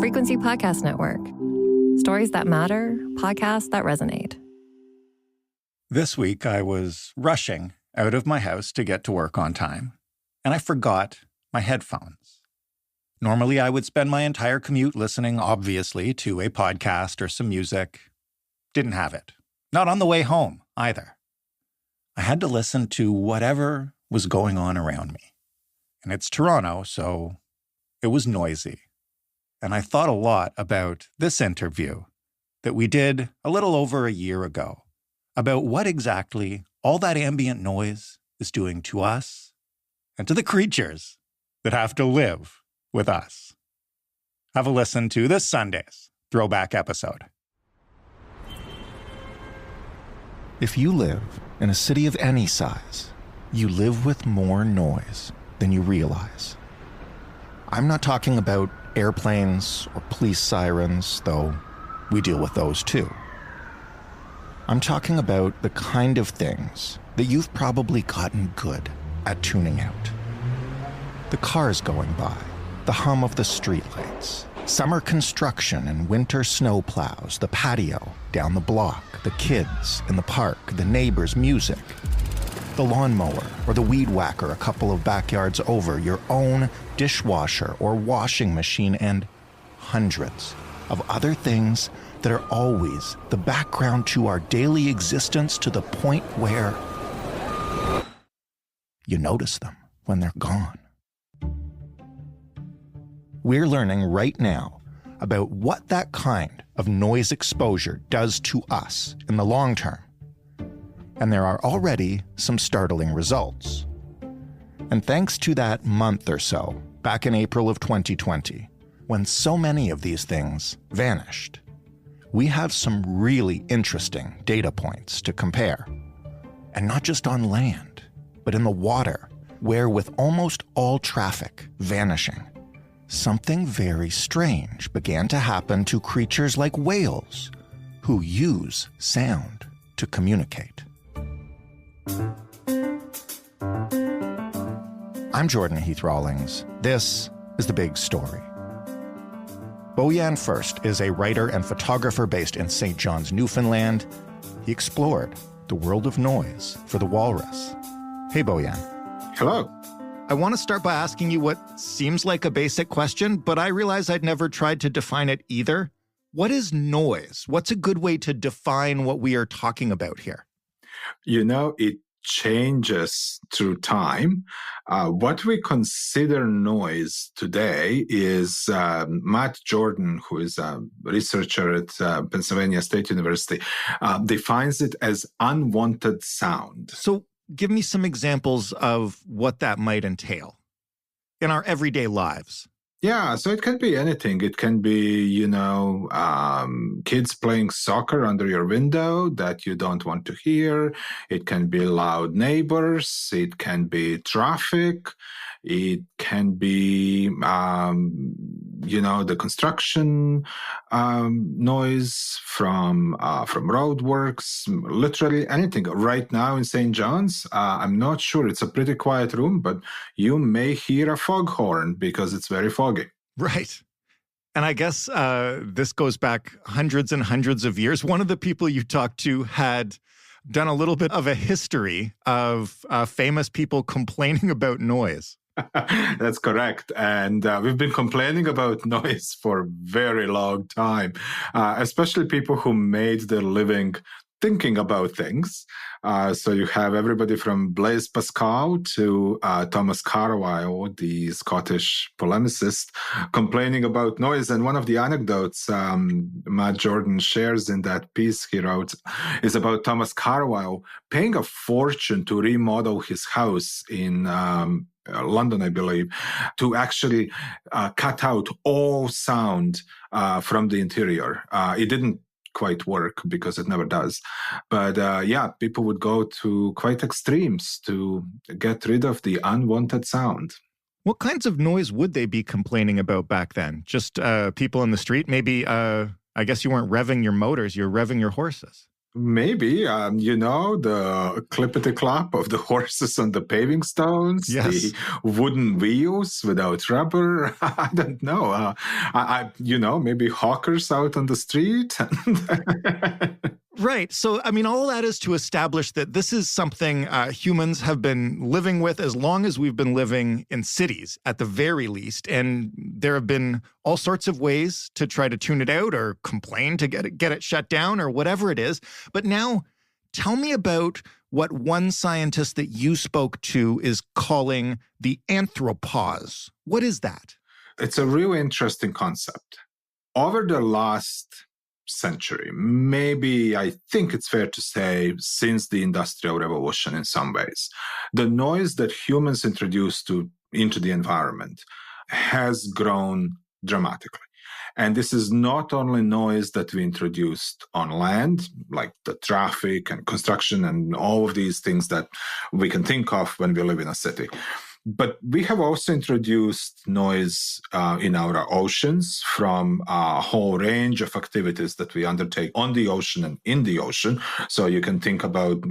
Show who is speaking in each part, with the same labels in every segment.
Speaker 1: Frequency Podcast Network. Stories that matter, podcasts that resonate.
Speaker 2: This week, I was rushing out of my house to get to work on time, and I forgot my headphones. Normally, I would spend my entire commute listening, obviously, to a podcast or some music. Didn't have it. Not on the way home, either. I had to listen to whatever was going on around me. And it's Toronto, so it was noisy. And I thought a lot about this interview that we did a little over a year ago about what exactly all that ambient noise is doing to us and to the creatures that have to live with us. Have a listen to this Sunday's throwback episode. If you live in a city of any size, you live with more noise than you realize. I'm not talking about airplanes or police sirens, though we deal with those too. I'm talking about the kind of things that you've probably gotten good at tuning out. The cars going by, the hum of the streetlights, summer construction and winter snow plows, the patio down the block, the kids in the park, the neighbors' music, the lawnmower or the weed whacker a couple of backyards over, your own dishwasher or washing machine, and hundreds of other things that are always the background to our daily existence, to the point where you notice them when they're gone. We're learning right now about what that kind of noise exposure does to us in the long term. And there are already some startling results. And thanks to that month or so, back in April of 2020, when so many of these things vanished, we have some really interesting data points to compare. And not just on land, but in the water, where with almost all traffic vanishing, something very strange began to happen to creatures like whales, who use sound to communicate. I'm Jordan Heath Rawlings. This is The Big Story. Bojan First is a writer and photographer based in St. John's, Newfoundland. He explored the world of noise for The Walrus. Hey, Bojan.
Speaker 3: Hello.
Speaker 2: I want to start by asking you what seems like a basic question, but I realize I'd never tried to define it either. What is noise? What's a good way to define what we are talking about here?
Speaker 3: You know, it changes through time. What we consider noise today is Matt Jordan, who is a researcher at Pennsylvania State University, defines it as unwanted sound.
Speaker 2: So give me some examples of what that might entail in our everyday lives.
Speaker 3: Yeah, so it can be anything. It can be, kids playing soccer under your window that you don't want to hear. It can be loud neighbors. It can be traffic. It can be, the construction noise from roadworks, literally anything. Right now in St. John's, I'm not sure. It's a pretty quiet room, but you may hear a foghorn because it's very foggy.
Speaker 2: Right. And I guess this goes back hundreds and hundreds of years. One of the people you talked to had done a little bit of a history of famous people complaining about noise.
Speaker 3: That's correct. And we've been complaining about noise for a very long time, especially people who made their living thinking about things. So you have everybody from Blaise Pascal to Thomas Carlyle, the Scottish polemicist, complaining about noise. And one of the anecdotes Matt Jordan shares in that piece he wrote is about Thomas Carlyle paying a fortune to remodel his house in London, I believe, to actually cut out all sound from the interior. It didn't quite work because it never does. But people would go to quite extremes to get rid of the unwanted sound.
Speaker 2: What kinds of noise would they be complaining about back then? Just people in the street? Maybe, I guess you weren't revving your motors, you're revving your horses.
Speaker 3: Maybe, the clippity-clap of the horses on the paving stones,
Speaker 2: Yes.
Speaker 3: the wooden wheels without rubber. I don't know. Maybe hawkers out on the street.
Speaker 2: Right. So, I mean, all that is to establish that this is something humans have been living with as long as we've been living in cities, at the very least. And there have been all sorts of ways to try to tune it out or complain to get it shut down or whatever it is. But now, tell me about what one scientist that you spoke to is calling the anthropause. What is that?
Speaker 3: It's a really interesting concept. Over the last century, maybe I think it's fair to say since the Industrial Revolution in some ways, the noise that humans introduced into the environment has grown dramatically. And this is not only noise that we introduced on land, like the traffic and construction and all of these things that we can think of when we live in a city. But we have also introduced noise in our oceans from a whole range of activities that we undertake on the ocean and in the ocean. So you can think about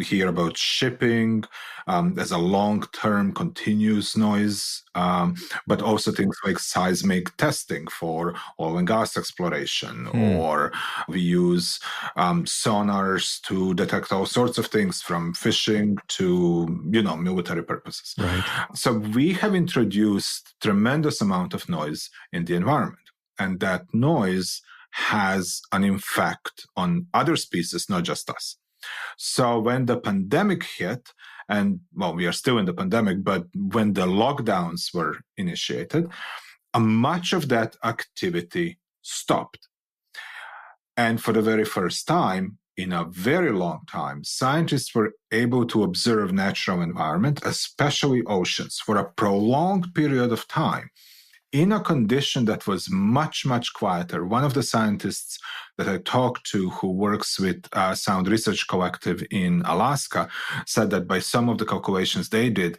Speaker 3: shipping as a long-term continuous noise, but also things like seismic testing for oil and gas exploration, or we use sonars to detect all sorts of things from fishing to, military purposes.
Speaker 2: Right.
Speaker 3: So we have introduced tremendous amount of noise in the environment, and that noise has an effect on other species, not just us. So when the pandemic hit, and we are still in the pandemic, but when the lockdowns were initiated, much of that activity stopped. And for the very first time, in a very long time, scientists were able to observe natural environment, especially oceans, for a prolonged period of time in a condition that was much, much quieter. One of the scientists that I talked to who works with Sound Research Collective in Alaska said that by some of the calculations they did,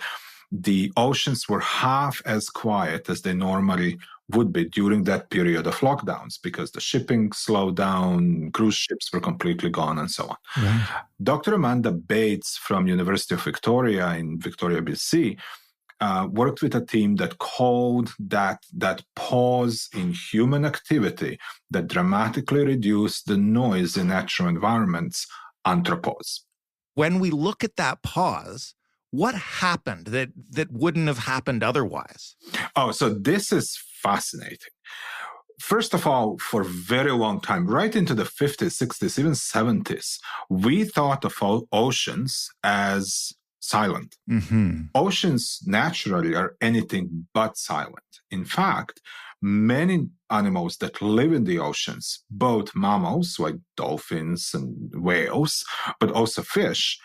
Speaker 3: the oceans were half as quiet as they normally would be during that period of lockdowns because the shipping slowed down, cruise ships were completely gone, and so on.
Speaker 2: Right.
Speaker 3: Dr. Amanda Bates from University of Victoria in Victoria, BC, worked with a team that called that pause in human activity that dramatically reduced the noise in natural environments, anthropause.
Speaker 2: When we look at that pause, what happened that wouldn't have happened otherwise?
Speaker 3: Oh, so this is fascinating. First of all, for a very long time, right into the 50s, 60s, even 70s, we thought of oceans as silent.
Speaker 2: Mm-hmm.
Speaker 3: Oceans naturally are anything but silent. In fact, many animals that live in the oceans, both mammals like dolphins and whales, but also fish,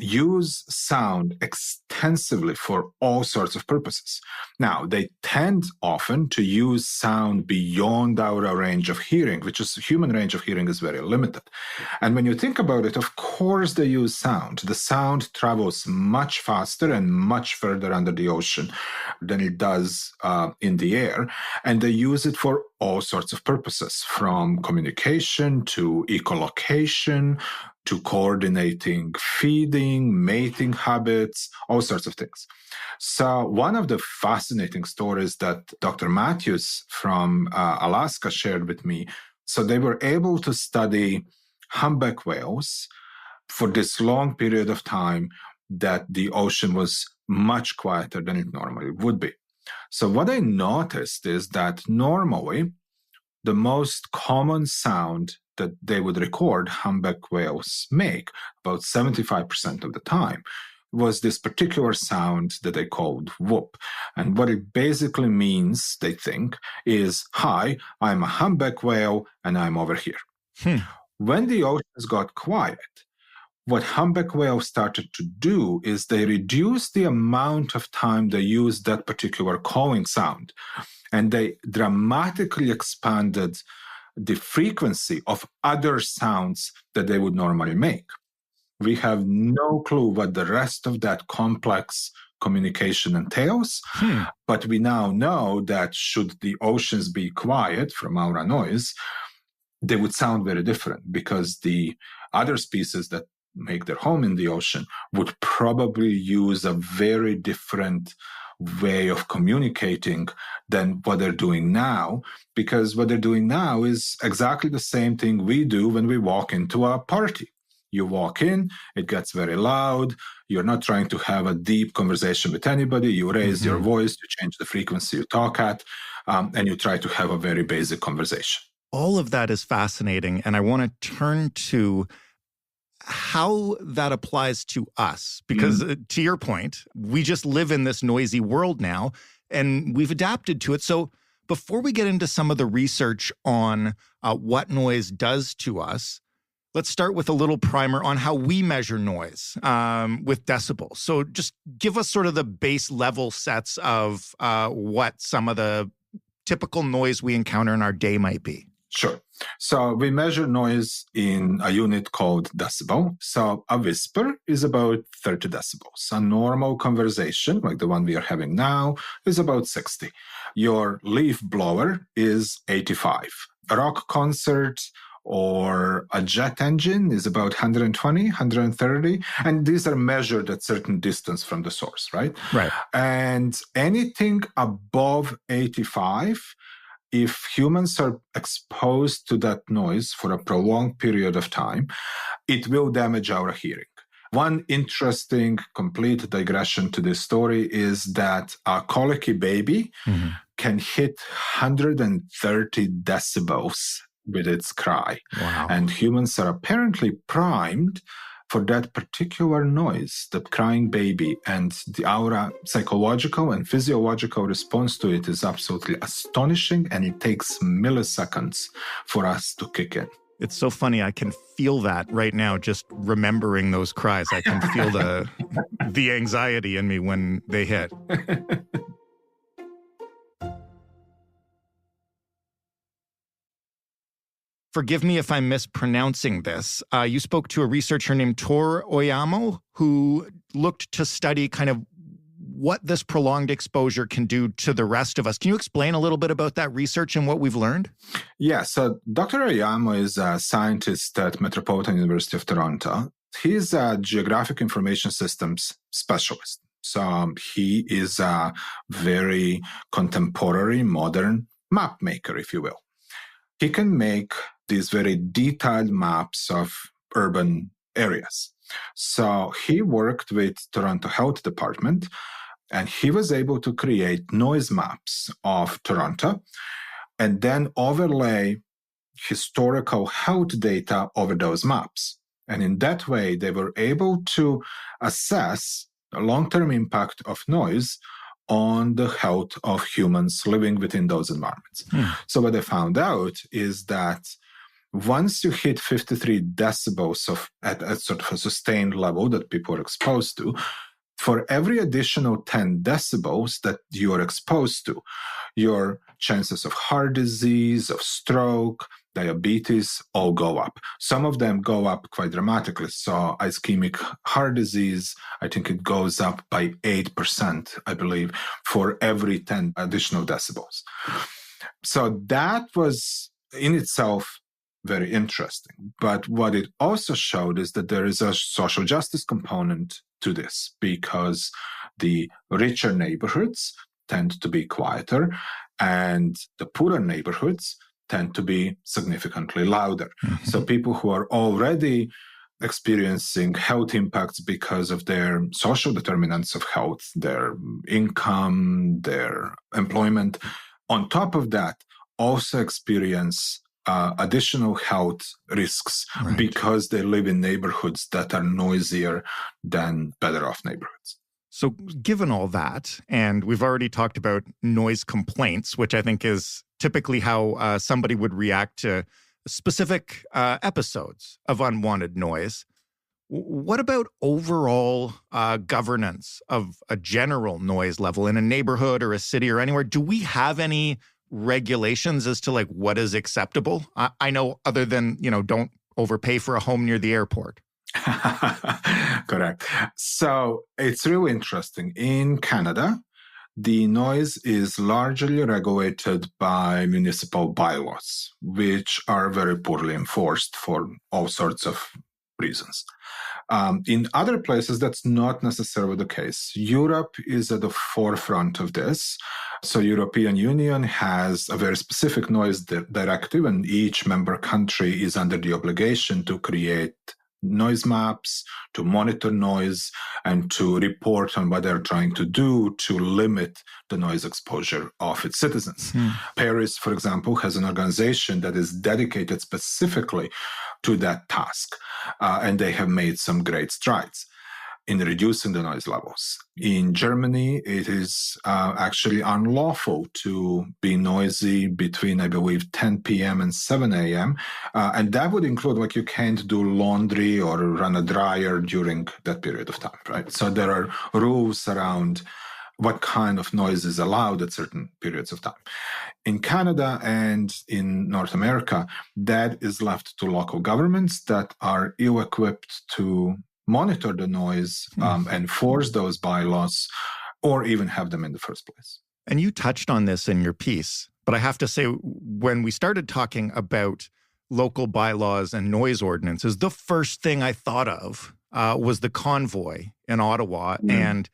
Speaker 3: use sound extensively for all sorts of purposes. Now, they tend often to use sound beyond our range of hearing, which is human range of hearing is very limited. And when you think about it, of course they use sound. The sound travels much faster and much further under the ocean than it does in the air. And they use it for all sorts of purposes, from communication to echolocation, to coordinating feeding, mating habits, all sorts of things. So one of the fascinating stories that Dr. Matthews from Alaska shared with me, so they were able to study humpback whales for this long period of time that the ocean was much quieter than it normally would be. So what I noticed is that normally the most common sound that they would record humpback whales make, about 75% of the time, was this particular sound that they called whoop. And what it basically means, they think, is, hi, I'm a humpback whale and I'm over here. When the oceans got quiet, what humpback whales started to do is they reduced the amount of time they used that particular calling sound, and they dramatically expanded the frequency of other sounds that they would normally make. We have no clue what the rest of that complex communication entails, but we now know that should the oceans be quiet from our noise, they would sound very different because the Other species that make their home in the ocean would probably use a very different way of communicating than what they're doing now, because what they're doing now is exactly the same thing we do when we walk into a party. You walk in, it gets very loud. You're not trying to have a deep conversation with anybody. You raise your voice, you change the frequency you talk at, and you try to have a very basic conversation.
Speaker 2: All of that is fascinating. And I want to turn to how that applies to us, because to your point, we just live in this noisy world now and we've adapted to it. So before we get into some of the research on what noise does to us, let's start with a little primer on how we measure noise with decibels. So just give us sort of the base level sets of what some of the typical noise we encounter in our day might be.
Speaker 3: Sure. So we measure noise in a unit called decibel. So a whisper is about 30 decibels. A normal conversation, like the one we are having now, is about 60. Your leaf blower is 85. A rock concert or a jet engine is about 120, 130. And these are measured at certain distance from the source, right?
Speaker 2: Right.
Speaker 3: And anything above 85, if humans are exposed to that noise for a prolonged period of time, it will damage our hearing. One interesting, complete digression to this story is that a colicky baby can hit 130 decibels with its cry.
Speaker 2: Wow.
Speaker 3: And humans are apparently primed for that particular noise, the crying baby, and our psychological and physiological response to it is absolutely astonishing, and it takes milliseconds for us to kick in.
Speaker 2: It's so funny. I can feel that right now, just remembering those cries. I can feel the anxiety in me when they hit. Forgive me if I'm mispronouncing this. You spoke to a researcher named Tor Oyamo, who looked to study kind of what this prolonged exposure can do to the rest of us. Can you explain a little bit about that research and what we've learned?
Speaker 3: Yeah, so Dr. Oyamo is a scientist at Metropolitan University of Toronto. He's a geographic information systems specialist. So he is a very contemporary, modern map maker, if you will. He can make these very detailed maps of urban areas. So he worked with Toronto Health Department, and he was able to create noise maps of Toronto and then overlay historical health data over those maps. And in that way, they were able to assess the long-term impact of noise on the health of humans living within those environments. So what they found out is that once you hit 53 decibels at sort of a sustained level that people are exposed to, for every additional 10 decibels that you are exposed to, your chances of heart disease, of stroke, diabetes all go up. Some of them go up quite dramatically. So ischemic heart disease, I think it goes up by 8%, I believe, for every 10 additional decibels. So that was in itself very interesting. But what it also showed is that there is a social justice component to this, because the richer neighborhoods tend to be quieter and the poorer neighborhoods tend to be significantly louder. So people who are already experiencing health impacts because of their social determinants of health, their income, their employment, on top of that, also experience additional health risks because they live in neighborhoods that are noisier than better off neighborhoods.
Speaker 2: So given all that, and we've already talked about noise complaints, which I think is typically how somebody would react to specific episodes of unwanted noise. What about overall governance of a general noise level in a neighborhood or a city or anywhere? Do we have any regulations as to like what is acceptable? I know other than, don't overpay for a home near the airport.
Speaker 3: Correct. So it's really interesting. In Canada, the noise is largely regulated by municipal bylaws, which are very poorly enforced for all sorts of reasons. In other places, that's not necessarily the case. Europe is at the forefront of this. So European Union has a very specific noise directive, and each member country is under the obligation to create noise maps, to monitor noise, and to report on what they're trying to do to limit the noise exposure of its citizens. Paris, for example, has an organization that is dedicated specifically to that task, and they have made some great strides in reducing the noise levels. In Germany, it is actually unlawful to be noisy between, I believe, 10 p.m. and 7 a.m. And that would include, like, you can't do laundry or run a dryer during that period of time, right? So there are rules around what kind of noise is allowed at certain periods of time. In Canada and in North America, that is left to local governments that are ill-equipped to monitor the noise, enforce those bylaws, or even have them in the first place.
Speaker 2: And you touched on this in your piece, but I have to say, when we started talking about local bylaws and noise ordinances, the first thing I thought of was the convoy in Ottawa and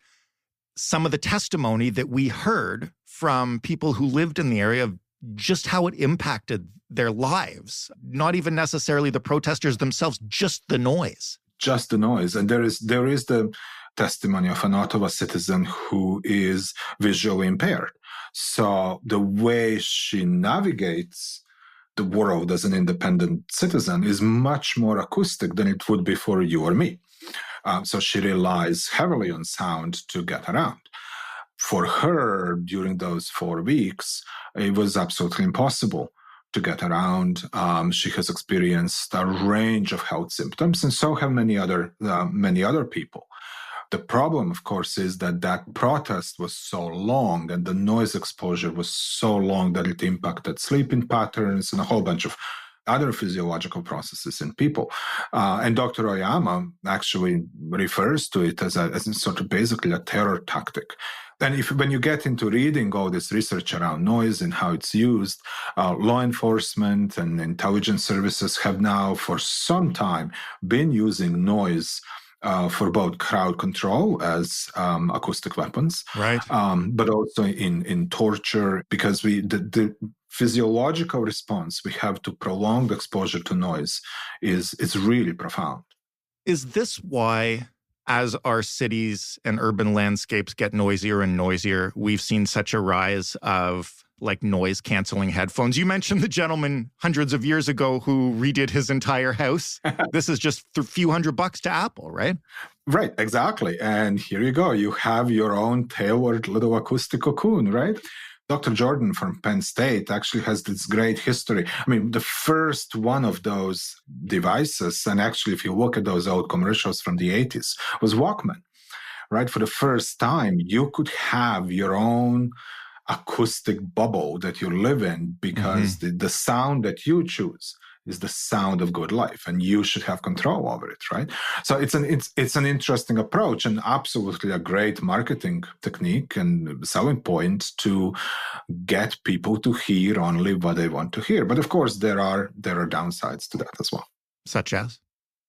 Speaker 2: some of the testimony that we heard from people who lived in the area of just how it impacted their lives. Not even necessarily the protesters themselves, just the noise.
Speaker 3: Just the noise. And there is the testimony of an Ottawa citizen who is visually impaired. So the way she navigates the world as an independent citizen is much more acoustic than it would be for you or me. So she relies heavily on sound to get around. For her, during those 4 weeks, it was absolutely impossible to get around. She has experienced a range of health symptoms, and so have many other people. The problem, of course, is that protest was so long and the noise exposure was so long that it impacted sleeping patterns and a whole bunch of other physiological processes in people. And Dr. Oyama actually refers to it as sort of basically a terror tactic. And when you get into reading all this research around noise and how it's used, law enforcement and intelligence services have now for some time been using noise for both crowd control as acoustic weapons,
Speaker 2: right?
Speaker 3: But also in torture, because the physiological response we have to prolonged exposure to noise is really profound.
Speaker 2: Is this why, as our cities and urban landscapes get noisier and noisier, we've seen such a rise of noise-canceling headphones? You mentioned the gentleman hundreds of years ago who redid his entire house. This is just a few $100 to Apple, right?
Speaker 3: Right, exactly. And here you go. You have your own tailored little acoustic cocoon, right? Dr. Jordan from Penn State actually has this great history. I mean, the first one of those devices, and actually if you look at those old commercials from the 80s, was Walkman, right? For the first time, you could have your own acoustic bubble that you live in because the sound that you choose is the sound of good life, and you should have control over it, right? So it's an interesting approach and absolutely a great marketing technique and selling point to get people to hear only what they want to hear. But of course, there are downsides to that as well.
Speaker 2: Such as?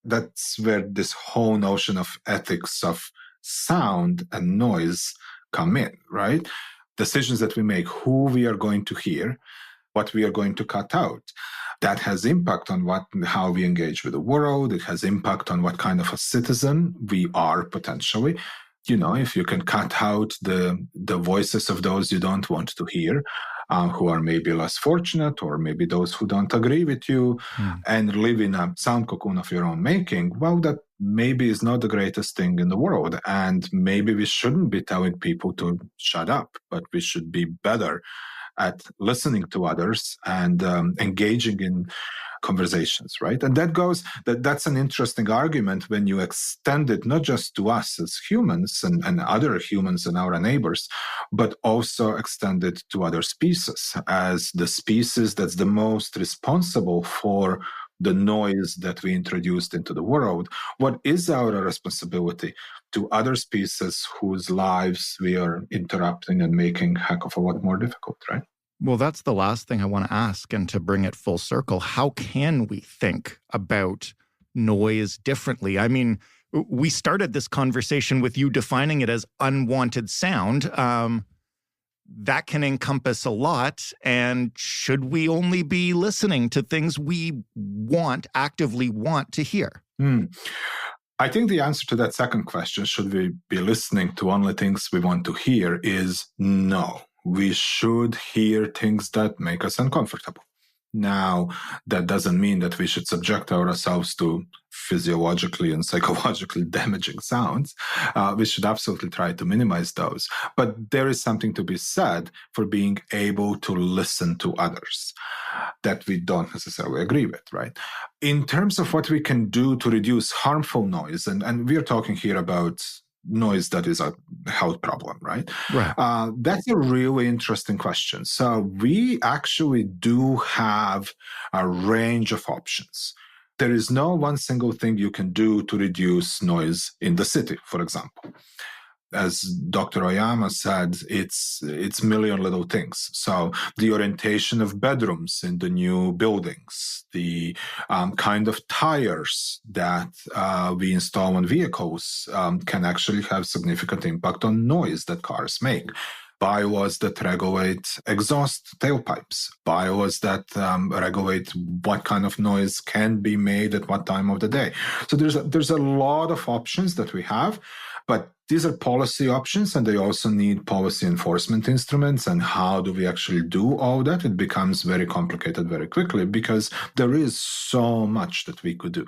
Speaker 3: That's where this whole notion of ethics of sound and noise come in, right? Decisions that we make, who we are going to hear, what we are going to cut out. That has impact on how we engage with the world. It has impact on what kind of a citizen we are potentially. You know, if you can cut out the voices of those you don't want to hear, who are maybe less fortunate, or maybe those who don't agree with you, and live in a sound cocoon of your own making, well, that maybe is not the greatest thing in the world. And maybe we shouldn't be telling people to shut up, but we should be better at listening to others and engaging in conversations, right? And that's an interesting argument when you extend it not just to us as humans and other humans and our neighbors, but also extend it to other species as the species that's the most responsible for the noise that we introduced into the world. What is our responsibility to other species whose lives we are interrupting and making a heck of a lot more difficult, right?
Speaker 2: Well, that's the last thing I want to ask. And to bring it full circle, how can we think about noise differently? I mean, we started this conversation with you defining it as unwanted sound. That can encompass a lot. And should we only be listening to things we actively want to hear?
Speaker 3: I think the answer to that second question, should we be listening to only things we want to hear, is no. We should hear things that make us uncomfortable. Now, that doesn't mean that we should subject ourselves to physiologically and psychologically damaging sounds. We should absolutely try to minimize those. But there is something to be said for being able to listen to others that we don't necessarily agree with, right? In terms of what we can do to reduce harmful noise, and we're talking here about noise that is a health problem, right?
Speaker 2: Right.
Speaker 3: That's a really interesting question. So we actually do have a range of options. There is no one single thing you can do to reduce noise in the city, for example. As Dr. Oyama said, it's million little things. So the orientation of bedrooms in the new buildings, the kind of tires that we install on vehicles can actually have significant impact on noise that cars make. Bylaws that regulate exhaust tailpipes, bylaws that regulate what kind of noise can be made at what time of the day. So there's a lot of options that we have, but these are policy options, and they also need policy enforcement instruments. And how do we actually do all that? It becomes very complicated very quickly because there is so much that we could do.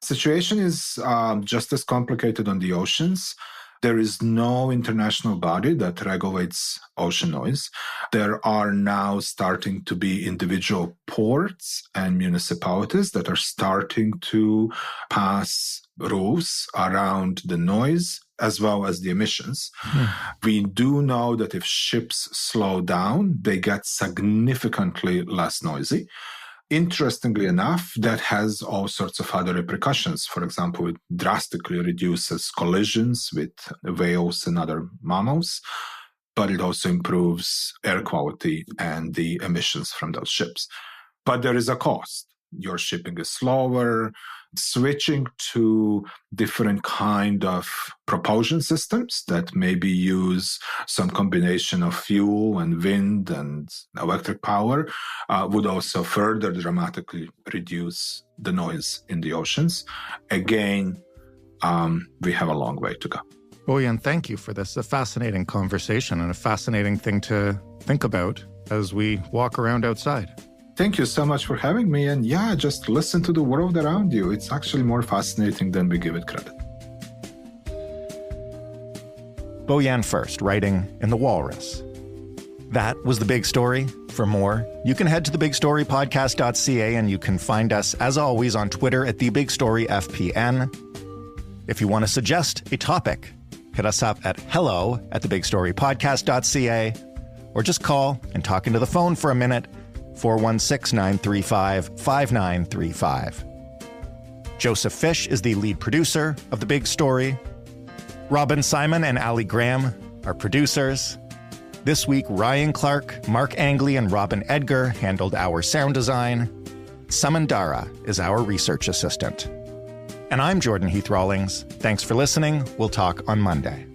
Speaker 3: Situation is just as complicated on the oceans. There is no international body that regulates ocean noise. There are now starting to be individual ports and municipalities that are starting to pass rules around the noise as well as the emissions. We do know that if ships slow down, they get significantly less noisy. Interestingly enough, that has all sorts of other repercussions. For example, it drastically reduces collisions with whales and other mammals, but it also improves air quality and the emissions from those ships. But there is a cost. Your shipping is slower. Switching to different kind of propulsion systems that maybe use some combination of fuel and wind and electric power would also further dramatically reduce the noise in the oceans. Again, we have a long way to go.
Speaker 2: Bojan, thank you for this. A fascinating conversation and a fascinating thing to think about as we walk around outside.
Speaker 3: Thank you so much for having me. And yeah, just listen to the world around you. It's actually more fascinating than we give it credit.
Speaker 2: Bojan First, writing in The Walrus. That was The Big Story. For more, you can head to thebigstorypodcast.ca, and you can find us, as always, on Twitter at TheBigStoryFPN. If you want to suggest a topic, hit us up at hello@thebigstorypodcast.ca, or just call and talk into the phone for a minute, 416-935-5935. Joseph Fish is the lead producer of The Big Story. Robin Simon and Ali Graham are producers. This week, Ryan Clark, Mark Angley, and Robin Edgar handled our sound design. Samandara is our research assistant. And I'm Jordan Heath Rawlings. Thanks for listening. We'll talk on Monday.